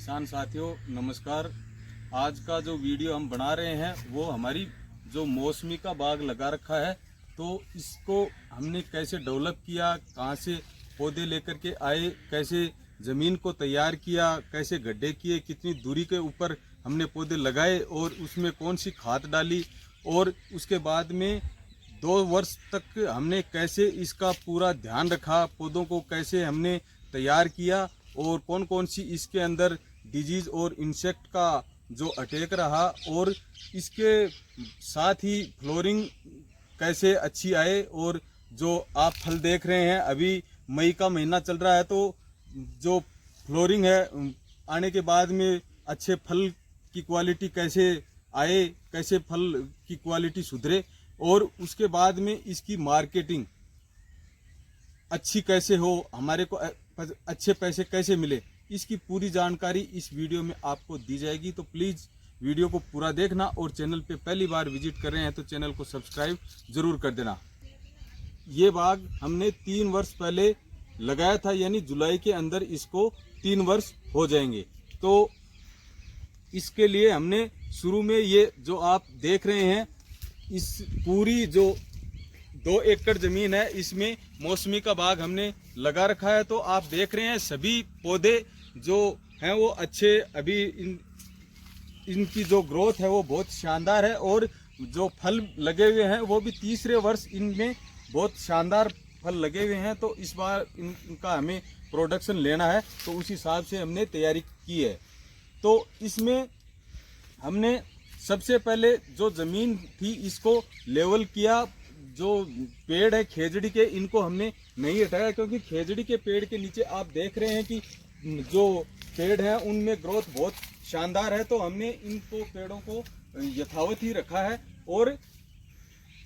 किसान साथियों नमस्कार। आज का जो वीडियो हम बना रहे हैं वो हमारी जो मौसमी का बाग लगा रखा है, तो इसको हमने कैसे डेवलप किया, कहाँ से पौधे लेकर के आए, कैसे ज़मीन को तैयार किया, कैसे गड्ढे किए, कितनी दूरी के ऊपर हमने पौधे लगाए और उसमें कौन सी खाद डाली, और उसके बाद में 2 वर्ष तक हमने कैसे इसका पूरा ध्यान रखा, पौधों को कैसे हमने तैयार किया और कौन कौन सी इसके अंदर डिजीज़ और इंसेक्ट का जो अटैक रहा, और इसके साथ ही फ्लोरिंग कैसे अच्छी आए। और जो आप फल देख रहे हैं, अभी मई का महीना चल रहा है, तो जो फ्लोरिंग है आने के बाद में अच्छे फल की क्वालिटी कैसे आए, कैसे फल की क्वालिटी सुधरे, और उसके बाद में इसकी मार्केटिंग अच्छी कैसे हो, हमारे को अच्छे पैसे कैसे मिले, इसकी पूरी जानकारी इस वीडियो में आपको दी जाएगी। तो प्लीज़ वीडियो को पूरा देखना, और चैनल पे पहली बार विजिट कर रहे हैं तो चैनल को सब्सक्राइब ज़रूर कर देना। ये बाग हमने 3 वर्ष पहले लगाया था, यानी जुलाई के अंदर इसको 3 वर्ष हो जाएंगे। तो इसके लिए हमने शुरू में ये जो आप देख रहे हैं, इस पूरी जो 2 एकड़ ज़मीन है, इसमें मौसमी का बाग हमने लगा रखा है। तो आप देख रहे हैं सभी पौधे जो हैं वो अच्छे, अभी इनकी जो ग्रोथ है वो बहुत शानदार है, और जो फल लगे हुए हैं वो भी तीसरे वर्ष इनमें बहुत शानदार फल लगे हुए हैं। तो इस बार इनका हमें प्रोडक्शन लेना है, तो उस हिसाब से हमने तैयारी की है। तो इसमें हमने सबसे पहले जो ज़मीन थी इसको लेवल किया। जो पेड़ है खेजड़ी के, इनको हमने नहीं हटाया, क्योंकि खेजड़ी के पेड़ के नीचे आप देख रहे हैं कि जो पेड़ है उनमें ग्रोथ बहुत शानदार है। तो हमने इनको पेड़ों को यथावत ही रखा है, और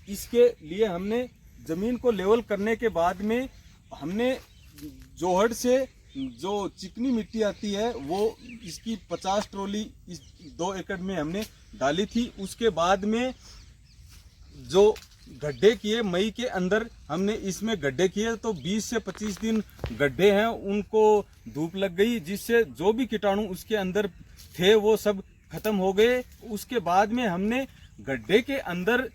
इसके लिए हमने ज़मीन को लेवल करने के बाद में हमने जोहड़ से जो चिकनी मिट्टी आती है वो इसकी 50 ट्रॉली इस 2 एकड़ में हमने डाली थी। उसके बाद में जो गड्ढे किए, मई के अंदर हमने इसमें गड्ढे किए, तो 20 से 25 दिन गड्ढे हैं उनको धूप लग गई, जिससे जो भी कीटाणु उसके अंदर थे वो सब खत्म हो गए। उसके बाद में हमने गड्ढे के अंदर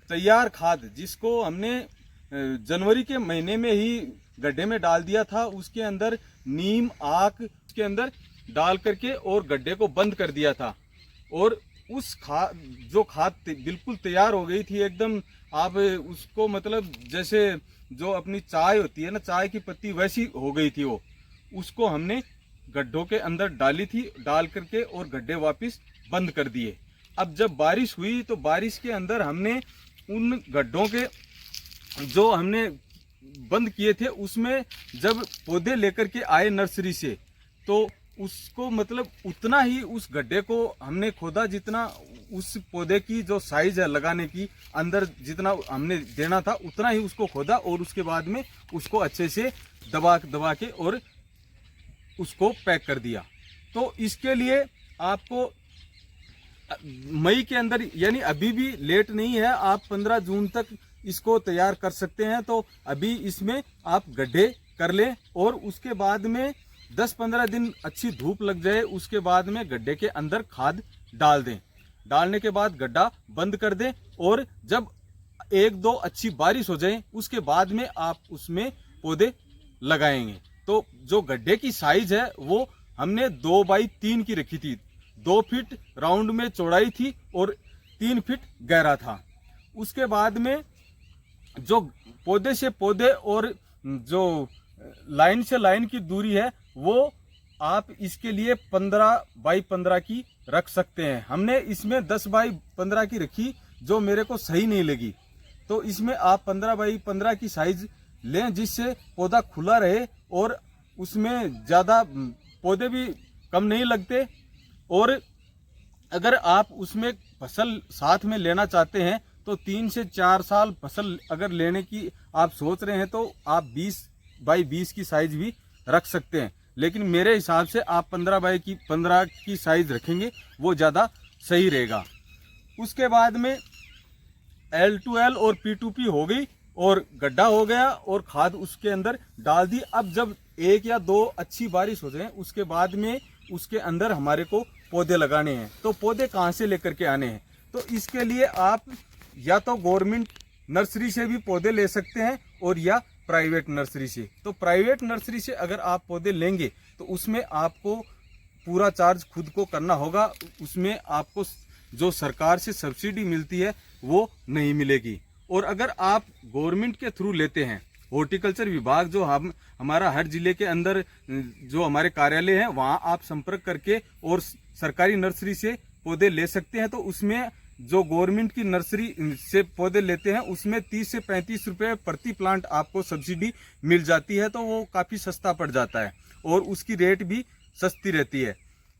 तैयार खाद, जिसको हमने जनवरी के महीने में ही गड्ढे में डाल दिया था, उसके अंदर नीम आक के अंदर डाल करके और गड्ढे को बंद कर दिया था। और उस जो खाद बिल्कुल तैयार हो गई थी एकदम, आप उसको मतलब जैसे जो अपनी चाय होती है ना, चाय की पत्ती वैसी हो गई थी वो। उसको हमने गड्ढों के अंदर डाली थी, डाल करके और गड्ढे वापस बंद कर दिए। अब जब बारिश हुई तो बारिश के अंदर हमने उन गड्ढों के जो हमने बंद किए थे उसमें जब पौधे लेकर के आए नर्सरी से, तो उसको मतलब उतना ही उस गड्ढे को हमने खोदा जितना उस पौधे की जो साइज है लगाने की, अंदर जितना हमने देना था उतना ही उसको खोदा, और उसके बाद में उसको अच्छे से दबा के और उसको पैक कर दिया। तो इसके लिए आपको मई के अंदर, यानी अभी भी लेट नहीं है, आप 15 जून तक इसको तैयार कर सकते हैं। तो अभी इसमें आप गड्ढे कर लें, और उसके बाद में 10-15 दिन अच्छी धूप लग जाए, उसके बाद में गड्ढे के अंदर खाद डाल दें। डालने के बाद गड्ढा बंद कर दें, और जब 1-2 अच्छी बारिश हो जाए उसके बाद में आप उसमें पौधे लगाएंगे। तो जो गड्ढे की साइज है वो हमने 2x3 की रखी थी, 2 फीट राउंड में चौड़ाई थी और 3 फीट गहरा था। उसके बाद में जो पौधे से पौधे और जो लाइन से लाइन की दूरी है वो आप इसके लिए 15x15 की रख सकते हैं। हमने इसमें 10x15 की रखी, जो मेरे को सही नहीं लगी। तो इसमें आप 15x15 की साइज लें, जिससे पौधा खुला रहे और उसमें ज़्यादा पौधे भी कम नहीं लगते। और अगर आप उसमें फसल साथ में लेना चाहते हैं तो 3 से 4 साल फसल अगर लेने की आप सोच रहे हैं तो आप 20x20 की साइज भी रख सकते हैं, लेकिन मेरे हिसाब से आप 15x15 की साइज रखेंगे वो ज़्यादा सही रहेगा। उसके बाद में L2L और P2P हो गई, और गड्ढा हो गया, और खाद उसके अंदर डाल दी। अब जब 1 या 2 अच्छी बारिश हो जाए उसके बाद में उसके अंदर हमारे को पौधे लगाने हैं। तो पौधे कहाँ से लेकर के आने हैं? तो इसके लिए आप या तो गवर्नमेंट नर्सरी से भी पौधे ले सकते हैं और या प्राइवेट नर्सरी से। तो प्राइवेट नर्सरी से अगर आप पौधे लेंगे तो उसमें आपको पूरा चार्ज खुद को करना होगा, उसमें आपको जो सरकार से सब्सिडी मिलती है वो नहीं मिलेगी। और अगर आप गवर्नमेंट के थ्रू लेते हैं, हॉर्टिकल्चर विभाग जो हमारा हर जिले के अंदर जो हमारे कार्यालय हैं वहां आप संपर्क करके और सरकारी नर्सरी से पौधे ले सकते हैं। तो उसमें जो गवर्नमेंट की नर्सरी से पौधे लेते हैं उसमें 30 से 35 रुपए प्रति प्लांट आपको सब्सिडी मिल जाती है। तो वो काफ़ी सस्ता पड़ जाता है और उसकी रेट भी सस्ती रहती है।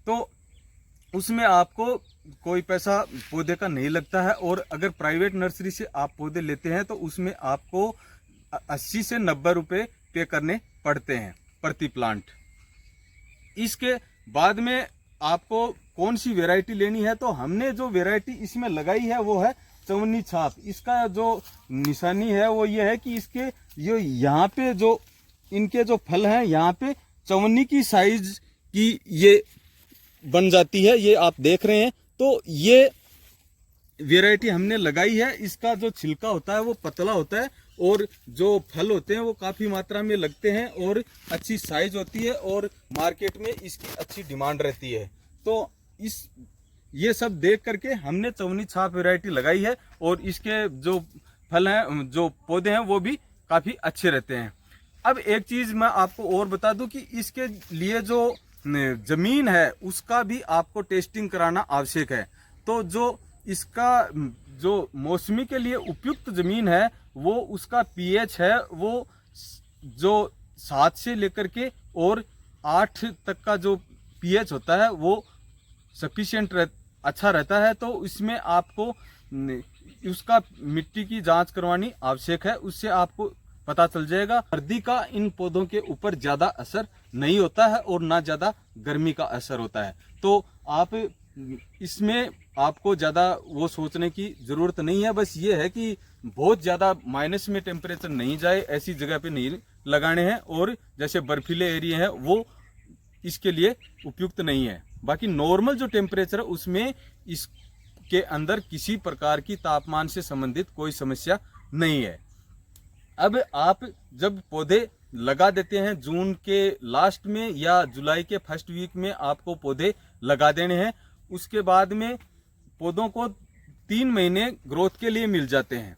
तो उसमें आपको कोई पैसा पौधे का नहीं लगता है। और अगर प्राइवेट नर्सरी से आप पौधे लेते हैं तो उसमें आपको 80 से 90 रुपए पे करने पड़ते हैं प्रति प्लांट। इसके बाद में आपको कौन सी वैरायटी लेनी है, तो हमने जो वैरायटी इसमें लगाई है वो है चवन्नी छाप। इसका जो निशानी है वो ये है कि इसके ये यहाँ पे जो इनके जो फल हैं यहाँ पे चवन्नी की साइज की ये बन जाती है, ये आप देख रहे हैं। तो ये वैरायटी हमने लगाई है। इसका जो छिलका होता है वो पतला होता है और जो फल होते हैं वो काफ़ी मात्रा में लगते हैं और अच्छी साइज होती है और मार्केट में इसकी अच्छी डिमांड रहती है। तो ये सब देख करके हमने चवन्नी छाप वैरायटी लगाई है और इसके जो फल हैं, जो पौधे हैं वो भी काफ़ी अच्छे रहते हैं। अब एक चीज़ मैं आपको और बता दूं कि इसके लिए जो जमीन है उसका भी आपको टेस्टिंग कराना आवश्यक है। तो जो इसका जो मौसमी के लिए उपयुक्त जमीन है वो उसका पीएच है वो जो 7 से लेकर के और 8 तक का जो पीएच होता है वो सफिशिएंट अच्छा रहता है। तो इसमें आपको उसका मिट्टी की जांच करवानी आवश्यक है, उससे आपको पता चल जाएगा। सर्दी का इन पौधों के ऊपर ज़्यादा असर नहीं होता है और ना ज़्यादा गर्मी का असर होता है। तो आप इसमें आपको ज़्यादा वो सोचने की ज़रूरत नहीं है। बस ये है कि बहुत ज़्यादा माइनस में टेम्परेचर नहीं जाए, ऐसी जगह पे नहीं लगाने हैं और जैसे बर्फीले एरिया है वो इसके लिए उपयुक्त नहीं है। बाकी नॉर्मल जो टेम्परेचर है उसमें इसके अंदर किसी प्रकार की तापमान से संबंधित कोई समस्या नहीं है। अब आप जब पौधे लगा देते हैं जून के लास्ट में या जुलाई के फर्स्ट वीक में आपको पौधे लगा देने हैं। उसके बाद में पौधों को 3 महीने ग्रोथ के लिए मिल जाते हैं।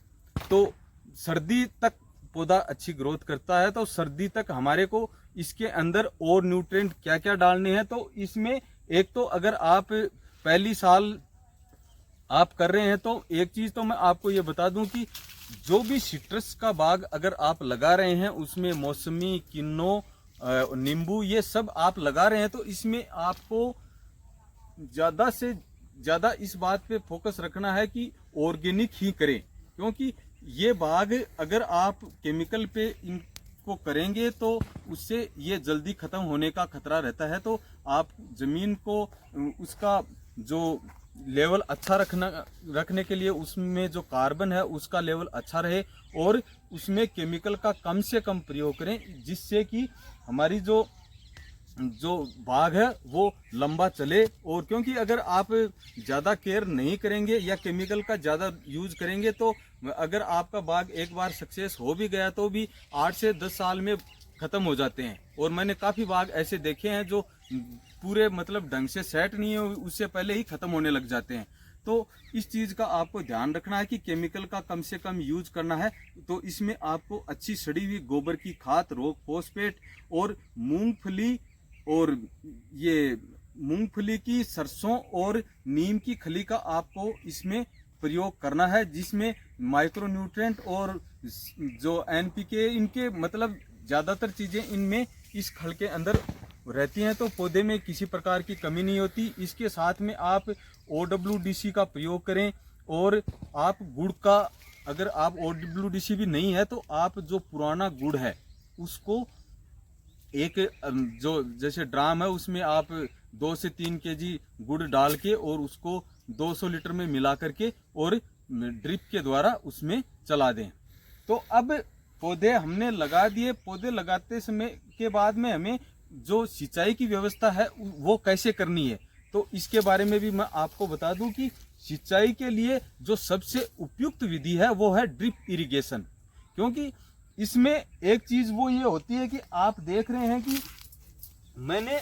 तो सर्दी तक पौधा अच्छी ग्रोथ करता है। तो सर्दी तक हमारे को इसके अंदर और न्यूट्रिएंट क्या क्या डालने हैं, तो इसमें एक तो अगर आप पहली साल आप कर रहे हैं तो एक चीज़ तो मैं आपको ये बता दूं कि जो भी सिट्रस का बाग अगर आप लगा रहे हैं उसमें मौसमी, किन्नो, नींबू ये सब आप लगा रहे हैं तो इसमें आपको ज़्यादा से ज़्यादा इस बात पे फोकस रखना है कि ऑर्गेनिक ही करें। क्योंकि ये बाग अगर आप केमिकल पे इनको करेंगे तो उससे ये जल्दी ख़त्म होने का खतरा रहता है। तो आप ज़मीन को उसका जो लेवल अच्छा रखने के लिए उसमें जो कार्बन है उसका लेवल अच्छा रहे और उसमें केमिकल का कम से कम प्रयोग करें, जिससे कि हमारी जो बाग है वो लंबा चले। और क्योंकि अगर आप ज़्यादा केयर नहीं करेंगे या केमिकल का ज़्यादा यूज करेंगे तो अगर आपका बाग एक बार सक्सेस हो भी गया तो भी 8 से 10 साल में ख़त्म हो जाते हैं। और मैंने काफ़ी बाग ऐसे देखे हैं जो पूरे मतलब ढंग से सेट नहीं हो उससे पहले ही ख़त्म होने लग जाते हैं। तो इस चीज़ का आपको ध्यान रखना है कि केमिकल का कम से कम यूज करना है। तो इसमें आपको अच्छी सड़ी हुई गोबर की खाद, रॉक फॉस्फेट और मूंगफली और ये मूंगफली की, सरसों और नीम की खली का आपको इसमें प्रयोग करना है, जिसमें माइक्रोन्यूट्रिएंट और जो एनपीके इनके मतलब ज़्यादातर चीज़ें इनमें इस खल के अंदर रहती हैं। तो पौधे में किसी प्रकार की कमी नहीं होती। इसके साथ में आप OWDC का प्रयोग करें और आप गुड़ का, अगर आप OWDC भी नहीं है तो आप जो पुराना गुड़ है उसको एक जो जैसे ड्राम है उसमें आप 2 से 3 केजी गुड़ डाल के और उसको 200 लीटर में मिला करके और ड्रिप के द्वारा उसमें चला दें। तो अब पौधे हमने लगा दिए। पौधे लगाते समय के बाद में हमें जो सिंचाई की व्यवस्था है वो कैसे करनी है, तो इसके बारे में भी मैं आपको बता दूं कि सिंचाई के लिए जो सबसे उपयुक्त विधि है वो है ड्रिप इरिगेशन। क्योंकि इसमें एक चीज वो ये होती है कि आप देख रहे हैं कि मैंने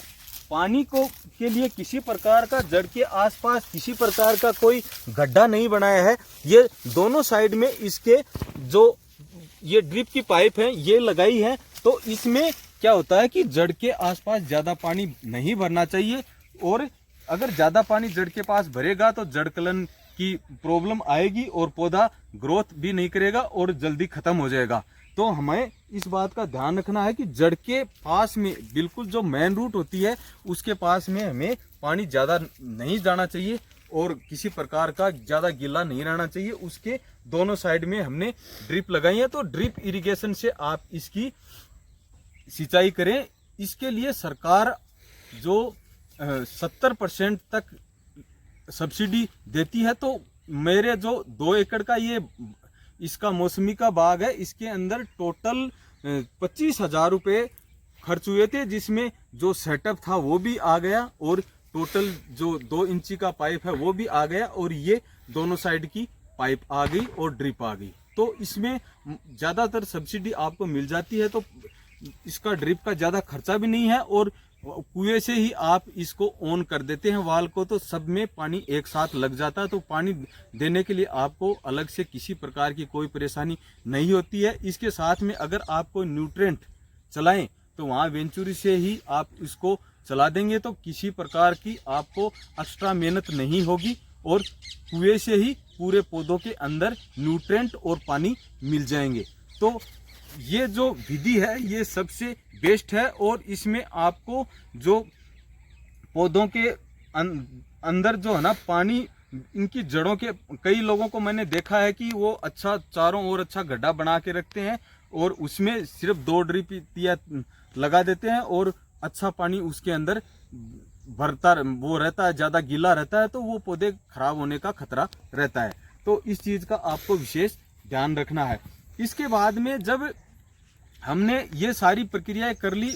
पानी को के लिए किसी प्रकार का जड़ के आसपास किसी प्रकार का कोई गड्ढा नहीं बनाया है। ये दोनों साइड में इसके जो ये ड्रिप की पाइप है ये लगाई है, तो इसमें क्या होता है कि जड़ के आसपास ज्यादा पानी नहीं भरना चाहिए, और अगर ज्यादा पानी जड़ के पास भरेगा तो जड़ कलन की प्रॉब्लम आएगी और पौधा ग्रोथ भी नहीं करेगा और जल्दी खत्म हो जाएगा। तो हमें इस बात का ध्यान रखना है कि जड़ के पास में बिल्कुल जो मेन रूट होती है उसके पास में हमें पानी ज़्यादा नहीं जाना चाहिए और किसी प्रकार का ज़्यादा गीला नहीं रहना चाहिए। उसके दोनों साइड में हमने ड्रिप लगाई है, तो ड्रिप इरिगेशन से आप इसकी सिंचाई करें। इसके लिए सरकार जो 70% तक सब्सिडी देती है। तो मेरे जो 2 एकड़ का ये इसका मौसमी का बाग है, इसके अंदर टोटल 25,000 रुपये खर्च हुए थे, जिसमें जो सेटअप था वो भी आ गया और टोटल जो 2 इंची का पाइप है वो भी आ गया और ये दोनों साइड की पाइप आ गई और ड्रिप आ गई। तो इसमें ज़्यादातर सब्सिडी आपको मिल जाती है, तो इसका ड्रिप का ज़्यादा खर्चा भी नहीं है और कुएं से ही आप इसको ऑन कर देते हैं वाल को, तो सब में पानी एक साथ लग जाता है। तो पानी देने के लिए आपको अलग से किसी प्रकार की कोई परेशानी नहीं होती है। इसके साथ में अगर आपको न्यूट्रेंट चलाएं तो वहाँ वेंचुरी से ही आप इसको चला देंगे, तो किसी प्रकार की आपको एक्स्ट्रा मेहनत नहीं होगी और कुएं से ही पूरे पौधों के अंदर न्यूट्रेंट और पानी मिल जाएंगे। तो ये जो विधि है ये सबसे बेस्ट है और इसमें आपको जो पौधों के अंदर जो है ना पानी, इनकी जड़ों के, कई लोगों को मैंने देखा है कि वो अच्छा चारों ओर अच्छा गड्ढा बना के रखते हैं और उसमें सिर्फ 2 ड्रिप लगा देते हैं और अच्छा पानी उसके अंदर भरता वो रहता है, ज़्यादा गीला रहता है, तो वो पौधे खराब होने का खतरा रहता है। तो इस चीज़ का आपको विशेष ध्यान रखना है। इसके बाद में जब हमने ये सारी प्रक्रियाएं कर ली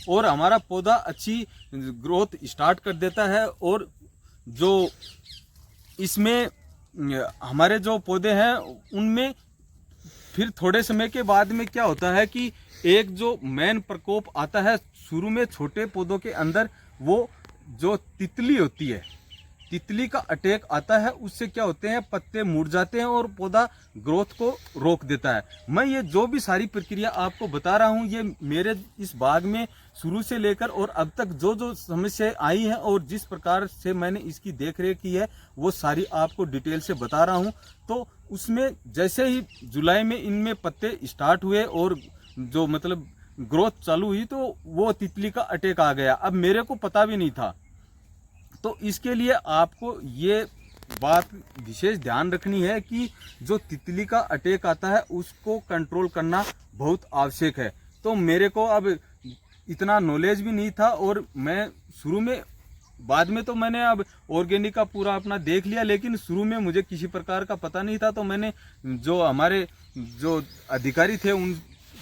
और हमारा पौधा अच्छी ग्रोथ स्टार्ट कर देता है, और जो इसमें हमारे जो पौधे हैं उनमें फिर थोड़े समय के बाद में क्या होता है कि एक जो मेन प्रकोप आता है शुरू में छोटे पौधों के अंदर, वो जो तितली होती है, तितली का अटैक आता है। उससे क्या होते हैं, पत्ते मुड़ जाते हैं और पौधा ग्रोथ को रोक देता है। मैं ये जो भी सारी प्रक्रिया आपको बता रहा हूँ ये मेरे इस बाग में शुरू से लेकर और अब तक जो जो समस्याएं आई हैं और जिस प्रकार से मैंने इसकी देखरेख की है वो सारी आपको डिटेल से बता रहा हूँ। तो उसमें जैसे ही जुलाई में इनमें पत्ते स्टार्ट हुए और जो मतलब ग्रोथ चालू हुई, तो वो तितली का अटैक आ गया। अब मेरे को पता भी नहीं था, तो इसके लिए आपको ये बात विशेष ध्यान रखनी है कि जो तितली का अटैक आता है उसको कंट्रोल करना बहुत आवश्यक है। तो मेरे को अब इतना नॉलेज भी नहीं था और मैं शुरू में, बाद में तो मैंने अब ऑर्गेनिक का पूरा अपना देख लिया, लेकिन शुरू में मुझे किसी प्रकार का पता नहीं था। तो मैंने जो हमारे जो अधिकारी थे, उन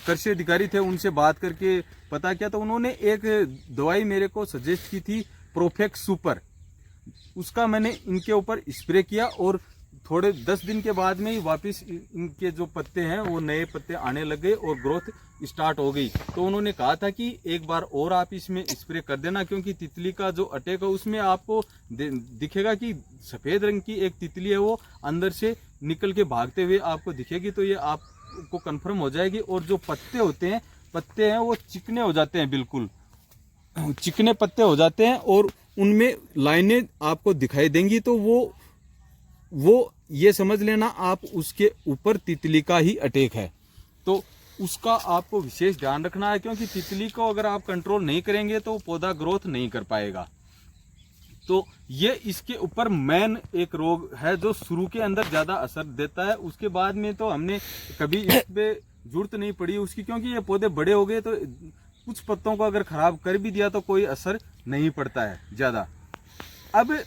कृषि अधिकारी थे, उनसे बात करके पता किया, तो उन्होंने एक दवाई मेरे को सजेस्ट की थी, प्रोफेक्स सुपर। उसका मैंने इनके ऊपर स्प्रे किया और थोड़े 10 दिन के बाद में ही वापस इनके जो पत्ते हैं वो नए पत्ते आने लग गए और ग्रोथ स्टार्ट हो गई। तो उन्होंने कहा था कि एक बार और आप इसमें स्प्रे कर देना, क्योंकि तितली का जो अटैक है उसमें आपको दिखेगा कि सफ़ेद रंग की एक तितली है, वो अंदर से निकल के भागते हुए आपको दिखेगी। तो ये आपको कन्फर्म हो जाएगी। और जो पत्ते होते हैं, पत्ते हैं वो चिकने हो जाते हैं, बिल्कुल चिकने पत्ते हो जाते हैं और उनमें लाइनें आपको दिखाई देंगी। तो वो ये समझ लेना आप उसके ऊपर तितली का ही अटैक है। तो उसका आपको विशेष ध्यान रखना है, क्योंकि तितली को अगर आप कंट्रोल नहीं करेंगे तो पौधा ग्रोथ नहीं कर पाएगा। तो ये इसके ऊपर मेन एक रोग है जो शुरू के अंदर ज़्यादा असर देता है। उसके बाद में तो हमने कभी इस पे जरूरत नहीं पड़ी उसकी, क्योंकि ये पौधे बड़े हो गए, तो कुछ पत्तों को अगर खराब कर भी दिया तो कोई असर नहीं पड़ता है ज़्यादा। अब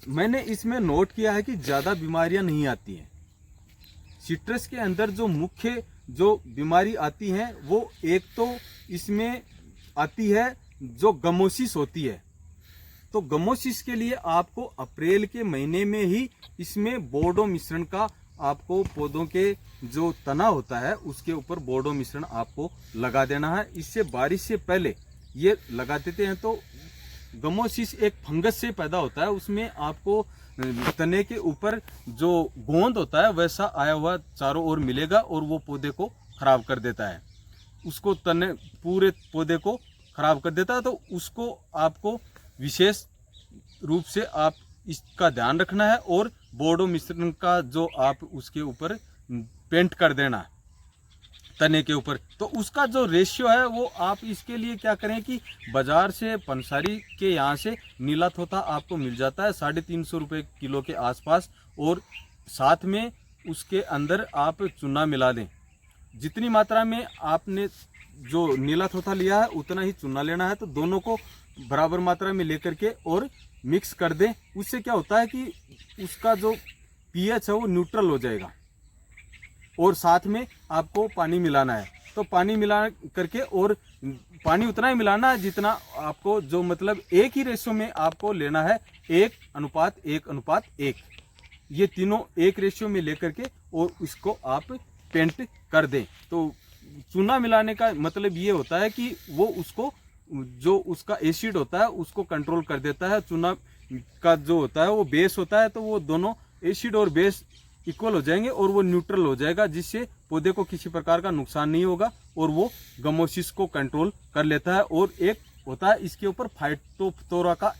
मैंने इसमें नोट किया है कि ज़्यादा बीमारियां नहीं आती हैं। सिट्रस के अंदर जो मुख्य जो बीमारी आती हैं वो एक तो इसमें आती है जो गमोसिस होती है। तो गमोसिस के लिए आपको अप्रैल के महीने में ही इसमें बोर्डो मिश्रण का आपको पौधों के जो तना होता है उसके ऊपर बोर्डो मिश्रण आपको लगा देना है। इससे बारिश से पहले ये लगा देते हैं तो गमोसिस एक फंगस से पैदा होता है, उसमें आपको तने के ऊपर जो गोंद होता है वैसा आया हुआ चारों ओर मिलेगा और वो पौधे को खराब कर देता है, उसको तने पूरे पौधे को खराब कर देता है। तो उसको आपको विशेष रूप से आप इसका ध्यान रखना है और बोर्डो मिश्रण का जो आप उसके ऊपर पेंट कर देना तने के ऊपर। तो उसका जो रेशियो है वो आप इसके लिए क्या करें कि बाजार से पंसारी के यहाँ से नीला थोथा आपको मिल जाता है 350 रुपये किलो के आसपास, और साथ में उसके अंदर आप चूना मिला दें। जितनी मात्रा में आपने जो नीला थोथा लिया है उतना ही चूना लेना है, तो दोनों को बराबर मात्रा में लेकर के और मिक्स कर दें। उससे क्या होता है कि उसका जो पीएच है वो न्यूट्रल हो जाएगा। और साथ में आपको पानी मिलाना है, तो पानी मिला करके, और पानी उतना ही मिलाना है जितना आपको जो मतलब एक ही रेशो में आपको लेना है, 1:1:1। ये तीनों एक रेशियो में लेकर के और इसको आप पेंट कर दें। तो चूना मिलाने का मतलब ये होता है कि वो उसको जो उसका एसिड होता है उसको कंट्रोल कर देता है। चूना का जो होता है वो बेस होता है, तो वो दोनों एसिड और बेस इक्वल हो जाएंगे और वो न्यूट्रल हो जाएगा, जिससे पौधे को किसी प्रकार का नुकसान नहीं होगा और वो गमोसिस को कंट्रोल कर लेता है। और एक होता है इसके ऊपर फाइटोप्थोरा का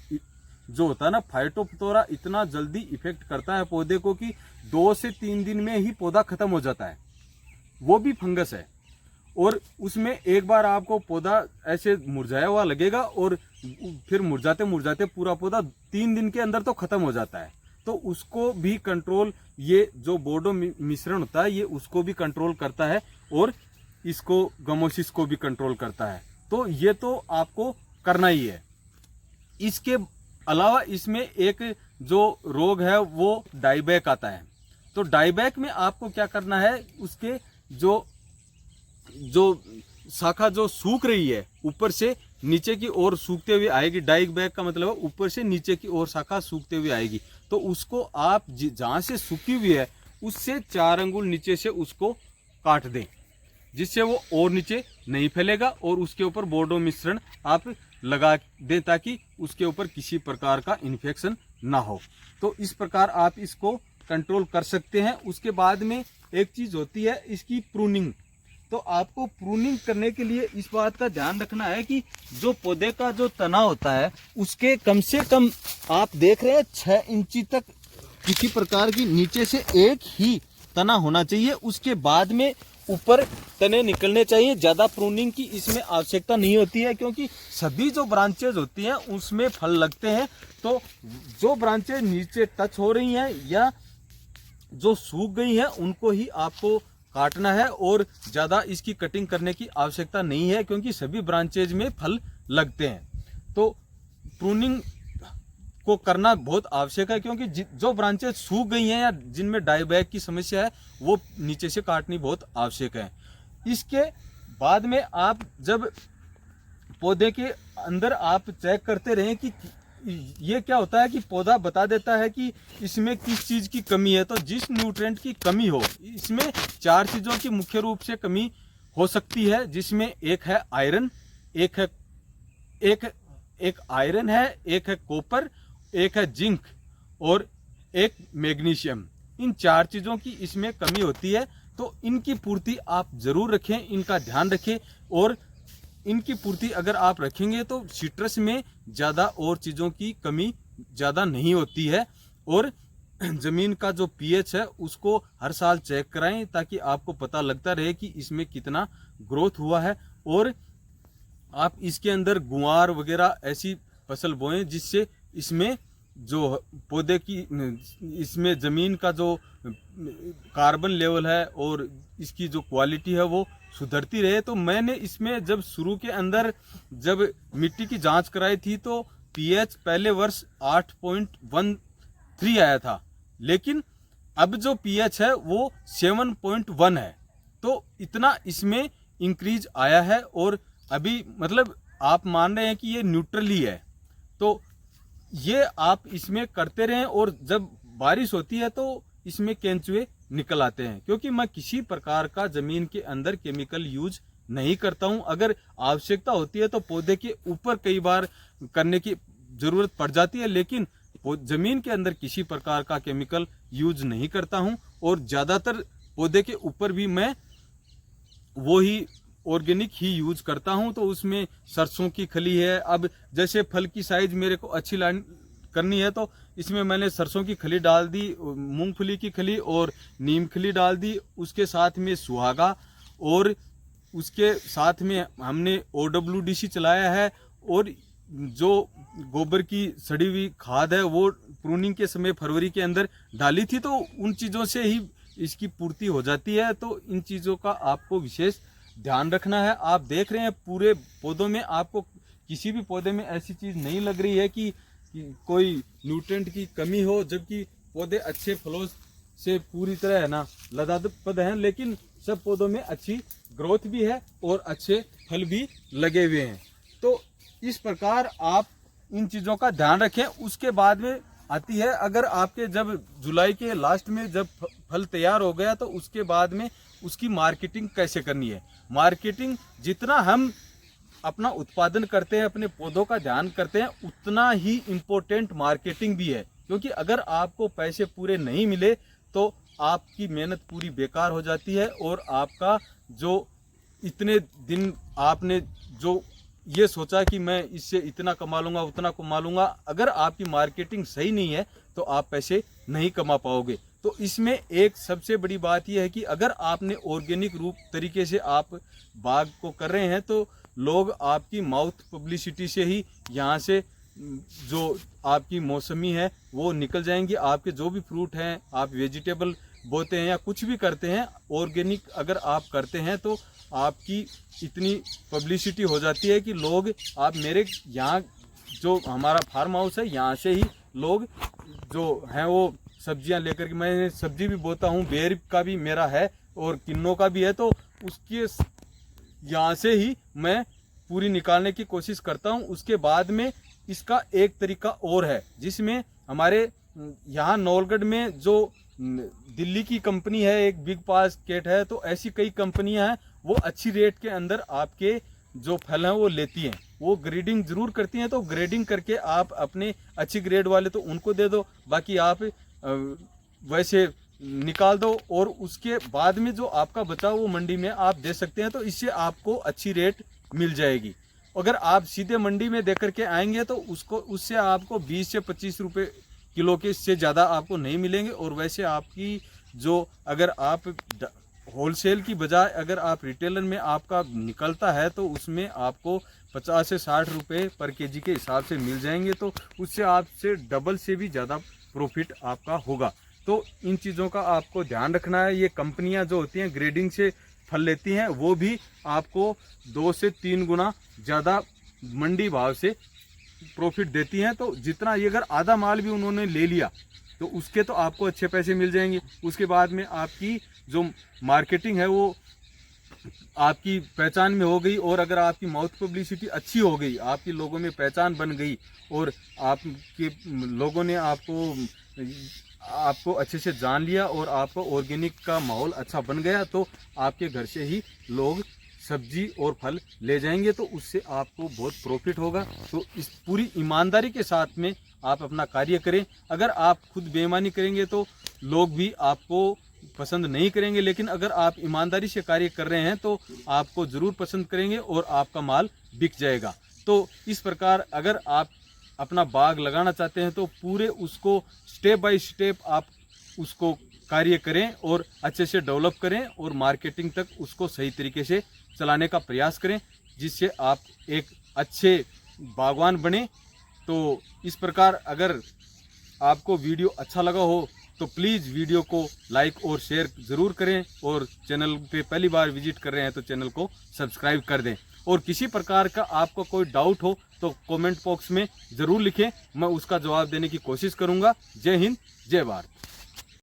जो होता है ना, फाइटोप्थोरा इतना जल्दी इफेक्ट करता है पौधे को कि 2 से 3 दिन में ही पौधा खत्म हो जाता है। वो भी फंगस है और उसमें एक बार आपको पौधा ऐसे मुरझाया हुआ लगेगा और फिर मुरझाते मुरझाते पूरा पौधा 3 दिन के अंदर तो खत्म हो जाता है। तो उसको भी कंट्रोल, ये जो बोर्डो मिश्रण होता है ये उसको भी कंट्रोल करता है और इसको गमोसिस को भी कंट्रोल करता है। तो ये तो आपको करना ही है। इसके अलावा इसमें एक जो रोग है वो डाईबैक आता है। तो डाईबैक में आपको क्या करना है, उसके जो शाखा जो सूख रही है ऊपर से नीचे की ओर सूखते हुए आएगी। डाईबैक का मतलब है ऊपर से नीचे की ओर शाखा सूखते हुए आएगी, तो उसको आप जहां से सूखी हुई है उससे 4 अंगुल नीचे से उसको काट दें, जिससे वो और नीचे नहीं फैलेगा और उसके ऊपर बोर्डो मिश्रण आप लगा दें ताकि उसके ऊपर किसी प्रकार का इन्फेक्शन ना हो। तो इस प्रकार आप इसको कंट्रोल कर सकते हैं। उसके बाद में एक चीज होती है इसकी प्रूनिंग। तो आपको प्रूनिंग करने के लिए इस बात का ध्यान रखना है कि जो पौधे का जो तना होता है उसके कम से कम आप देख रहे हैं 6 इंची तक किसी प्रकार की नीचे से एक ही तना होना चाहिए। उसके बाद में ऊपर तने निकलने चाहिए। ज्यादा प्रूनिंग की इसमें आवश्यकता नहीं होती है, क्योंकि सभी जो ब्रांचेज होती हैं उसमें फल लगते हैं। तो जो ब्रांचेज नीचे टच हो रही हैं या जो सूख गई हैं उनको ही आपको काटना है और ज्यादा इसकी कटिंग करने की आवश्यकता नहीं है, क्योंकि सभी ब्रांचेज में फल लगते हैं। तो प्रूनिंग को करना बहुत आवश्यक है, क्योंकि जो ब्रांचेज सूख गई हैं या जिनमें डाईबैक की समस्या है वो नीचे से काटनी बहुत आवश्यक है। इसके बाद में आप जब पौधे के अंदर आप चेक करते रहें कि ये क्या होता है कि पौधा बता देता है कि इसमें किस चीज की कमी है। तो जिस न्यूट्रिएंट की कमी हो, इसमें 4 चीजों की मुख्य रूप से कमी हो सकती है, जिसमें एक है आयरन, एक आयरन है, एक है कॉपर, एक है जिंक और एक मैग्नीशियम। इन 4 चीजों की इसमें कमी होती है। तो इनकी पूर्ति आप जरूर रखें, इनका ध्यान रखें। और इनकी पूर्ति अगर आप रखेंगे तो सिट्रस में ज्यादा और चीजों की कमी ज्यादा नहीं होती है। और जमीन का जो पीएच है उसको हर साल चेक कराएं, ताकि आपको पता लगता रहे कि इसमें कितना ग्रोथ हुआ है। और आप इसके अंदर गुआर वगैरह ऐसी फसल बोएं जिससे इसमें जो पौधे की, इसमें जमीन का जो कार्बन लेवल है और इसकी जो क्वालिटी है वो सुधरती रहे। तो मैंने इसमें जब शुरू के अंदर जब मिट्टी की जांच कराई थी तो पीएच पहले वर्ष 8.13 आया था, लेकिन अब जो पीएच है वो 7.1 है। तो इतना इसमें इंक्रीज आया है। और अभी मतलब आप मान रहे हैं कि ये न्यूट्रली है, तो ये आप इसमें करते रहें और जब बारिश होती है तो इसमें केंचुए निकल आते हैं। क्योंकि मैं किसी प्रकार का जमीन के अंदर केमिकल यूज नहीं करता हूं। अगर आवश्यकता होती है तो पौधे के ऊपर कई बार करने की जरूरत पड़ जाती है, लेकिन जमीन के अंदर किसी प्रकार का केमिकल यूज नहीं करता हूं। और ज्यादातर पौधे के ऊपर भी मैं वो ही ऑर्गेनिक ही यूज करता हूं। तो उसमें सरसों की खली है, अब जैसे फल की साइज मेरे को अच्छी लाइन करनी है तो इसमें मैंने सरसों की खली डाल दी, मूंगफली की खली और नीम खली डाल दी, उसके साथ में सुहागा और उसके साथ में हमने OWDC चलाया है। और जो गोबर की सड़ी हुई खाद है वो प्रूनिंग के समय फरवरी के अंदर डाली थी, तो उन चीज़ों से ही इसकी पूर्ति हो जाती है। तो इन चीज़ों का आपको विशेष ध्यान रखना है। आप देख रहे हैं पूरे पौधों में आपको किसी भी पौधे में ऐसी चीज़ नहीं लग रही है कि कोई न्यूट्रिएंट की कमी हो, जबकि पौधे अच्छे फलों से पूरी तरह है ना लदापद हैं, लेकिन सब पौधों में अच्छी ग्रोथ भी है और अच्छे फल भी लगे हुए हैं। तो इस प्रकार आप इन चीज़ों का ध्यान रखें। उसके बाद में आती है, अगर आपके जब जुलाई के लास्ट में जब फल तैयार हो गया तो उसके बाद में उसकी मार्केटिंग कैसे करनी है। मार्केटिंग जितना हम अपना उत्पादन करते हैं, अपने पौधों का ध्यान करते हैं, उतना ही इम्पोर्टेंट मार्केटिंग भी है। क्योंकि अगर आपको पैसे पूरे नहीं मिले तो आपकी मेहनत पूरी बेकार हो जाती है और आपका जो इतने दिन आपने जो ये सोचा कि मैं इससे इतना कमा लूँगा उतना कमा लूँगा, अगर आपकी मार्केटिंग सही नहीं है तो आप पैसे नहीं कमा पाओगे। तो इसमें एक सबसे बड़ी बात यह है कि अगर आपने ऑर्गेनिक रूप तरीके से आप बाग को कर रहे हैं तो लोग आपकी माउथ पब्लिसिटी से ही यहाँ से जो आपकी मौसमी है वो निकल जाएंगी। आपके जो भी फ्रूट हैं, आप वेजिटेबल बोते हैं या कुछ भी करते हैं, ऑर्गेनिक अगर आप करते हैं तो आपकी इतनी पब्लिसिटी हो जाती है कि लोग आप मेरे यहाँ जो हमारा फार्म हाउस है यहाँ से ही लोग जो हैं वो सब्जियां लेकर के, मैं सब्जी भी बोता हूँ, बेर का भी मेरा है और किन्नों का भी है, तो उसके यहाँ से ही मैं पूरी निकालने की कोशिश करता हूँ। उसके बाद में इसका एक तरीका और है जिसमें हमारे यहाँ नौलगढ़ में जो दिल्ली की कंपनी है, एक बिग बास्केट है, तो ऐसी कई कंपनियां हैं वो अच्छी रेट के अंदर आपके जो फल हैं वो लेती हैं। वो ग्रेडिंग जरूर करती हैं, तो ग्रेडिंग करके आप अपने अच्छी ग्रेड वाले तो उनको दे दो, बाकी आप वैसे निकाल दो और उसके बाद में जो आपका बचा वो मंडी में आप दे सकते हैं। तो इससे आपको अच्छी रेट मिल जाएगी। अगर आप सीधे मंडी में दे करके आएंगे तो उससे आपको 20 से 25 रुपये किलो के इससे ज़्यादा आपको नहीं मिलेंगे। और वैसे आपकी जो अगर आप होलसेल की बजाय अगर आप रिटेलर में आपका निकलता है तो उसमें आपको 50 से 60 रुपये पर केजी के हिसाब से मिल जाएंगे, तो उससे आपसे डबल से भी ज़्यादा प्रॉफिट आपका होगा। तो इन चीज़ों का आपको ध्यान रखना है। ये कंपनियां जो होती हैं ग्रेडिंग से फल लेती हैं, वो भी आपको 2 से 3 गुना ज़्यादा मंडी भाव से प्रॉफिट देती हैं। तो जितना ये अगर आधा माल भी उन्होंने ले लिया तो उसके तो आपको अच्छे पैसे मिल जाएंगे। उसके बाद में आपकी जो मार्केटिंग है वो आपकी पहचान में हो गई, और अगर आपकी माउथ पब्लिसिटी अच्छी हो गई, आपकी लोगों में पहचान बन गई और आपके लोगों ने आपको अच्छे से जान लिया और आपको ऑर्गेनिक का माहौल अच्छा बन गया, तो आपके घर से ही लोग सब्जी और फल ले जाएंगे, तो उससे आपको बहुत प्रॉफिट होगा। तो इस पूरी ईमानदारी के साथ में आप अपना कार्य करें। अगर आप खुद बेईमानी करेंगे तो लोग भी आपको पसंद नहीं करेंगे, लेकिन अगर आप ईमानदारी से कार्य कर रहे हैं तो आपको ज़रूर पसंद करेंगे और आपका माल बिक जाएगा। तो इस प्रकार अगर आप अपना बाग लगाना चाहते हैं तो पूरे उसको स्टेप बाय स्टेप आप उसको कार्य करें और अच्छे से डेवलप करें और मार्केटिंग तक उसको सही तरीके से चलाने का प्रयास करें, जिससे आप एक अच्छे बागवान बने। तो इस प्रकार अगर आपको वीडियो अच्छा लगा हो तो प्लीज़ वीडियो को लाइक और शेयर ज़रूर करें, और चैनल पे पहली बार विजिट कर रहे हैं तो चैनल को सब्सक्राइब कर दें। और किसी प्रकार का आपको कोई डाउट हो तो कमेंट बॉक्स में ज़रूर लिखें, मैं उसका जवाब देने की कोशिश करूँगा। जय हिंद, जय भारत।